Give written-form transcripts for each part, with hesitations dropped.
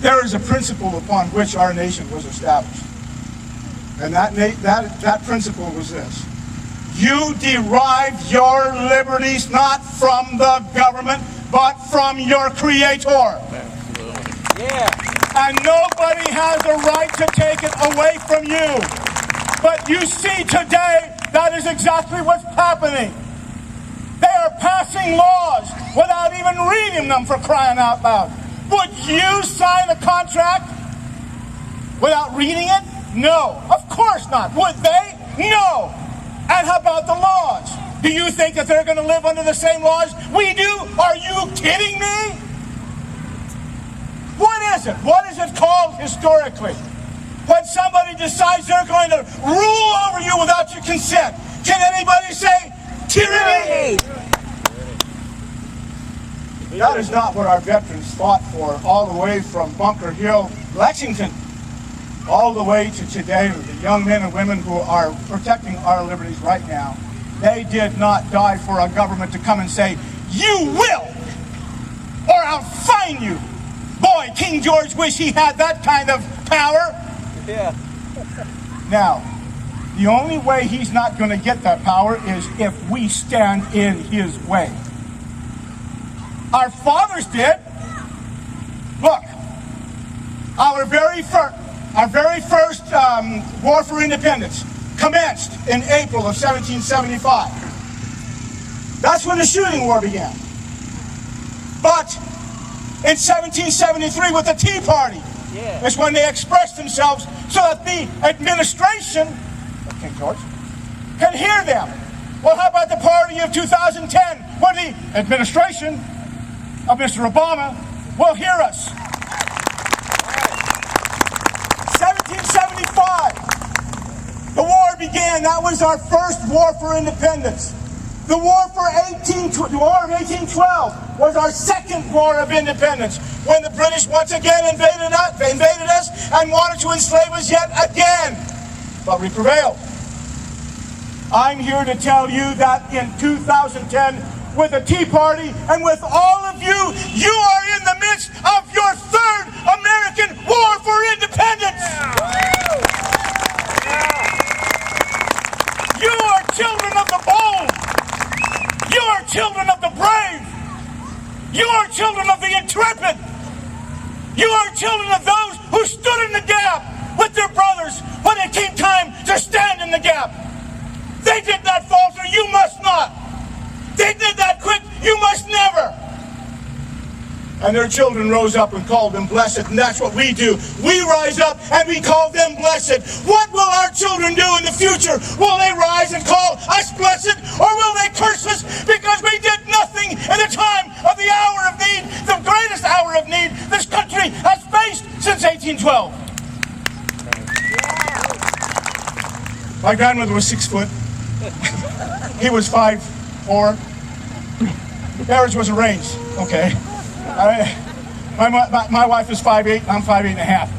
There is a principle upon which our nation was established. And that principle was this. You derive your liberties not from the government, but from your Creator. Yeah. And nobody has a right to take it away from you. But you see today, that is exactly what's happening. They are passing laws without even reading them, for crying out loud. Would you sign a contract without reading it? No. Of course not. Would they? No. And how about the laws? Do you think that they're going to live under the same laws we do? Are you kidding me? What is it? What is it called historically? When somebody decides they're going to rule over you without your consent. Can anybody say tyranny? That is not what our veterans fought for, all the way from Bunker Hill, Lexington, all the way to today, the young men and women who are protecting our liberties right now. They did not die for a government to come and say, you will, or I'll fine you. Boy, King George wished he had that kind of power. Yeah. Now, the only way he's not going to get that power is if we stand in his way. Our fathers did. Look, our very first war for independence commenced in April of 1775. That's when the shooting war began. But in 1773 with the Tea Party, is when they expressed themselves so that the administration of King George can hear them. Well, how about the party of 2010, when the administration of Mr. Obama will hear us? 1775, the war began. That was our first war for independence. The war of 1812 was our second war of independence, when the British once again invaded us and wanted to enslave us yet again. But we prevailed. I'm here to tell you that in 2010, with the Tea Party and with all of you, you are in the midst of your third American war for independence. You are children of the bold. You are children of the brave. You are children of the intrepid. You are children of those who stood in the gap with their brothers when it came time to stand in the gap. They did not falter, you must not. They did not quit, you must never. And their children rose up and called them blessed, and that's what we do. We rise up and we call them blessed. What will our children do in the future? Will they rise and call us blessed, or will they curse us because we did nothing in the time of the hour of need, the greatest hour of need this country has faced since 1812? My grandmother was 6 foot. He was 5'4". Marriage was arranged, okay. My wife is 5'8", I'm 5'8 and a half.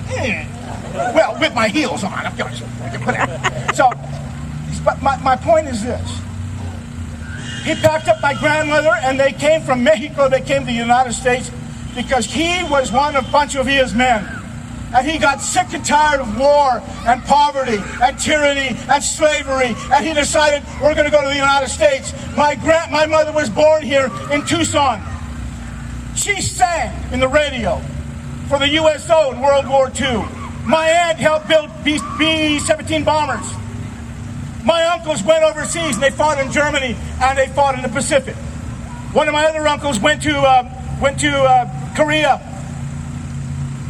Well, with my heels on, of course. So, but my point is this. He packed up my grandmother and they came from Mexico, they came to the United States because he was one of a bunch of his men. And he got sick and tired of war and poverty and tyranny and slavery, and he decided we're going to go to the United States. My mother was born here in Tucson. She sang in the radio for the USO in World War II. My aunt helped build B-17 bombers. My uncles went overseas and they fought in Germany and they fought in the Pacific. One of my other uncles went to Korea.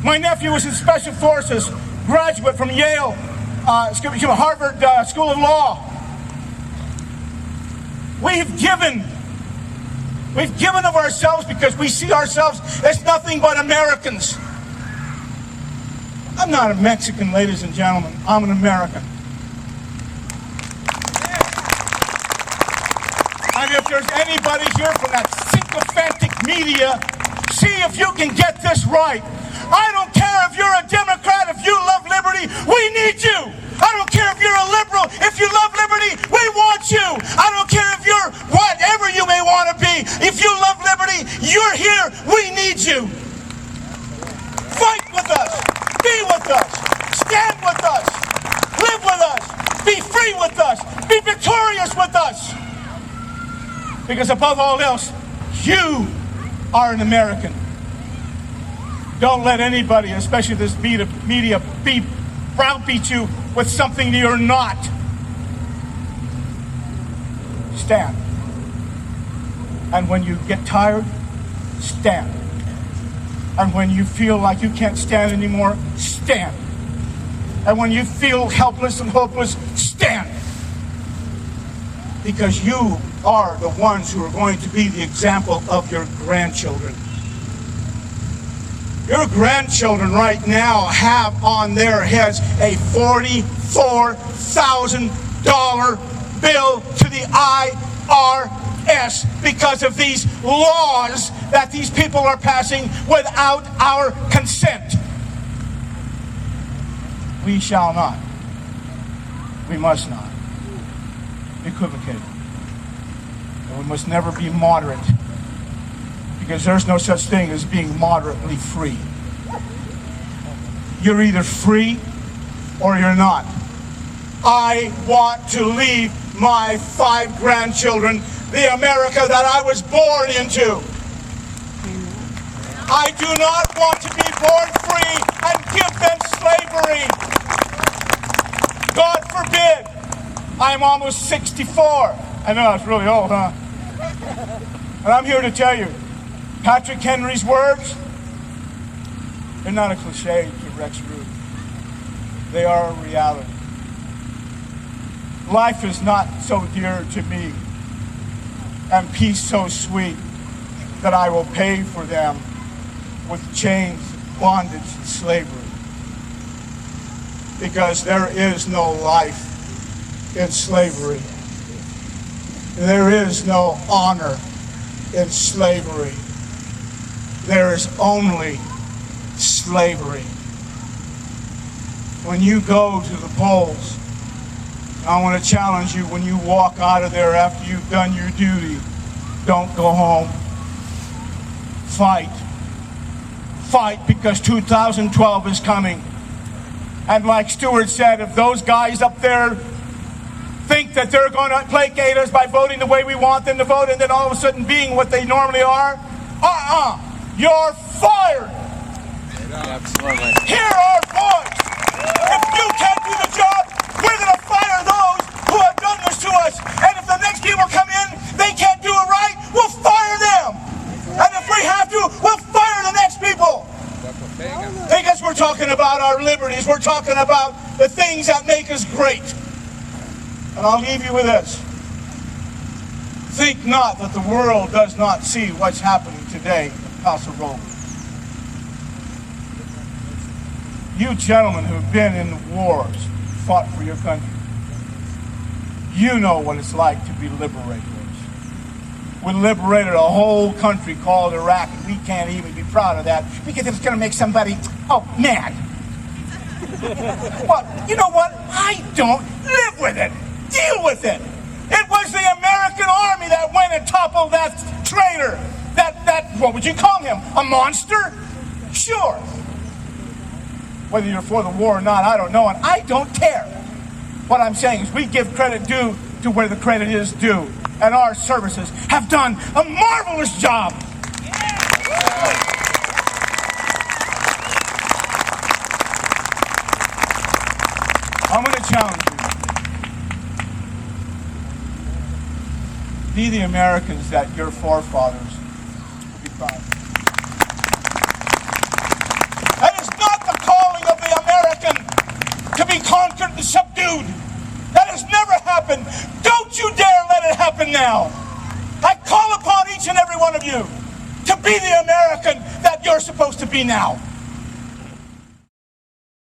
My nephew was in Special Forces, graduate from Yale, Harvard School of Law. We've given of ourselves because we see ourselves as nothing but Americans. I'm not a Mexican, ladies and gentlemen. I'm an American. And if there's anybody here from that sycophantic media, see if you can get this right. I don't care if you're a Democrat, if you love liberty, we need you. I don't care if you're a liberal, if you love liberty, we want you. I don't care if you're whatever you may want to be. If you love liberty, you're here, we need you. Fight with stand with us, live with us, be free with us, be victorious with us. Because above all else, you are an American. Don't let anybody, especially this media, browbeat you with something you're not. Stand. And when you get tired, stand. And when you feel like you can't stand anymore, stand. And when you feel helpless and hopeless, stand. Because you are the ones who are going to be the example of your grandchildren. Your grandchildren right now have on their heads a $44,000 bill to the IRS because of these laws that these people are passing without our consent. We shall not, we must not equivocate. And we must never be moderate, because there's no such thing as being moderately free. You're either free or you're not. I want to leave my 5 grandchildren the America that I was born into. I do not want to be born free and give them slavery. God forbid. I'm almost 64. I know that's really old, huh? And I'm here to tell you, Patrick Henry's words, they're not a cliche to Rex Ruth. They are a reality. Life is not so dear to me, and peace so sweet, that I will pay for them with chains, bondage, and slavery. Because there is no life in slavery. There is no honor in slavery. There is only slavery. When you go to the polls, I want to challenge you, when you walk out of there after you've done your duty, don't go home. Fight. Fight, because 2012 is coming. And like Stewart said, if those guys up there think that they're going to placate us by voting the way we want them to vote and then all of a sudden being what they normally are, you're fired. Absolutely. Hear our voice. If you can't do the job, we're going to fire those who have done this to us. And if the next people come in, they can't do it right, we'll fire them. And if we have to, we'll fire the next people. Because we're talking about our liberties. We're talking about the things that make us great. And I'll leave you with this. Think not that the world does not see what's happening today in Paso Robles. You gentlemen who have been in the wars, fought for your country, you know what it's like to be liberators. We liberated a whole country called Iraq, and we can't even be proud of that because it's going to make somebody, mad. Well, you know what? I don't live with it. Deal with it. It was the American Army that went and toppled that traitor. That what would you call him? A monster? Sure. Whether you're for the war or not, I don't know, and I don't care. What I'm saying is we give credit due to where the credit is due. And our services have done a marvelous job. I'm going to challenge you. Be the Americans that your forefathers would be proud of. That is not the calling of the American to be conquered and subdued. That has never happened. Don't you dare let it happen now. I call upon each and every one of you to be the American that you're supposed to be now.